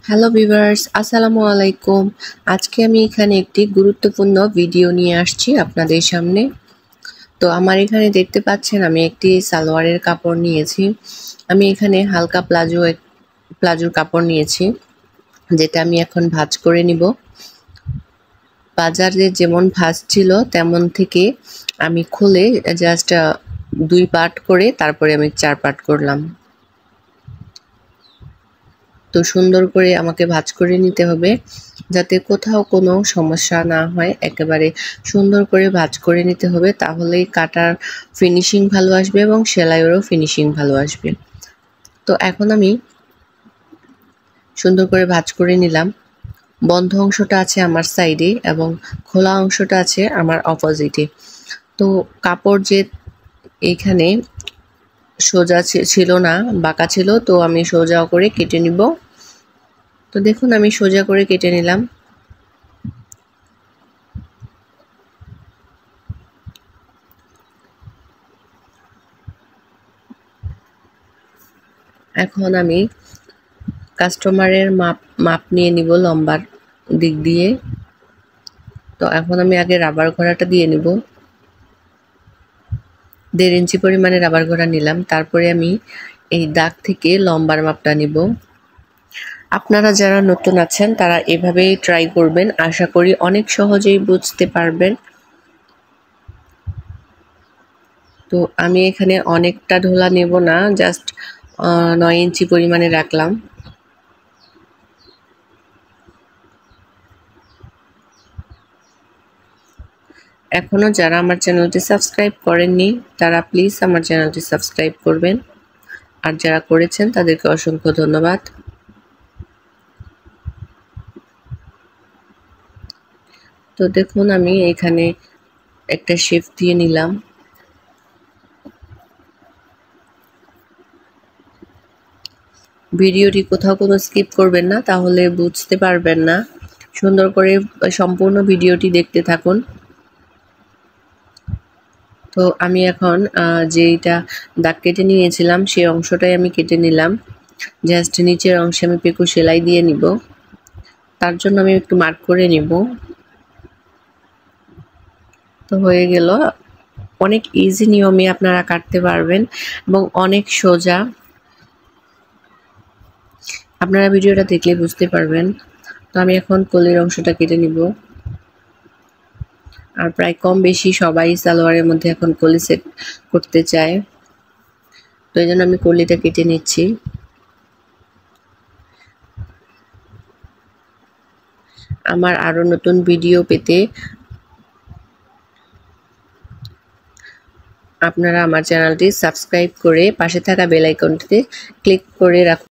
Hello viewers, আসসালামু আলাইকুম। আজকে আমি এখানে একটি গুরুত্বপূর্ণ ভিডিও নিয়ে আসছি আপনাদের সামনে। তো আমার এখানে দেখতে পাচ্ছেন আমি একটি সালোয়ারের কাপড় নিয়েছি। আমি এখানে হালকা প্লাজোর কাপড় নিয়েছি, যেটা আমি এখন ভাঁজ করে নিব। বাজারে যেমন ভাঁজ ছিল তেমন থেকে আমি খুলে জাস্ট 2 পার্ট করে তারপরে আমি 4 পার্ট করলাম। তো সুন্দর করে আমাকে ভাঁজ করে নিতে হবে, যাতে কোথাও কোনো সমস্যা না হয়। একেবারে সুন্দর করে ভাঁজ করে নিতে হবে, তাহলেই কাটার ফিনিশিং ভালো আসবে এবং সেলাইয়েরও ফিনিশিং ভালো আসবে। তো এখন আমি সুন্দর করে ভাঁজ করে নিলাম। বন্ধ অংশটা আছে আমার সাইডে এবং খোলা অংশটা আছে আমার অপোজিটে। তো কাপড় যে এইখানে সোজা ছিল না, বাঁকা ছিল, তো আমি সোজা করে কেটে নিব। তো দেখুন আমি সোজা করে কেটে নিলাম। এখন আমি কাস্টমারের মাপ নিয়ে নিব লম্বার দিক দিয়ে। তো এখন আমি আগে রাবার ঘোড়াটা দিয়ে নিব। 1.5 ইঞ্চি পরিমাণে রাবার ঘোড়া নিলাম। তারপরে আমি এই দাগ থেকে লম্বার মাপটা নিব। আপনারা যারা নতুন আছেন তারা এভাবেই ট্রাই করবেন, আশা করি অনেক সহজেই বুঝতে পারবেন। তো আমি এখানে অনেকটা ঢোলা নেব না, জাস্ট 9 ইঞ্চি পরিমাণে রাখলাম। এখনো যারা আমার চ্যানেলটি সাবস্ক্রাইব করেননি তারা প্লিজ আমার চ্যানেলটি সাবস্ক্রাইব করবেন, আর যারা করেছেন তাদেরকে অসংখ্য ধন্যবাদ। তো দেখুন আমি এখানে একটা শেপ দিয়ে নিলাম। ভিডিওটি কোথাও কোনো স্কিপ করবেন না, তাহলে বুঝতে পারবেন না। সুন্দর করে সম্পূর্ণ ভিডিওটি দেখতে থাকুন। তো আমি এখন যেইটা দাগ কেটে নিয়েছিলাম সেই অংশটাই আমি কেটে নিলাম। জাস্ট নিচের অংশে আমি পিকো সেলাই দিয়ে নিব। তার জন্য আমি একটু মার্ক করে নিব। তো হয়ে গেল। অনেক ইজি নিয়মে আপনারা কাটতে পারবেন এবং অনেক সোজা। আপনারা ভিডিওটা দেখলে বুঝতে পারবেন। তো আমি এখন কলির অংশটা কেটে নিব। আর প্রায় কম বেশি সবাই সালোয়ারের মধ্যে এখন কলি সেট করতে চায়, তো এই জন্য আমি কলিটা কেটে নিচ্ছি। আমার আরো নতুন ভিডিও পেতে আপনারা আমার চ্যানেলটি সাবস্ক্রাইব করে পাশে থাকা বেল আইকনটিতে ক্লিক করে রাখুন।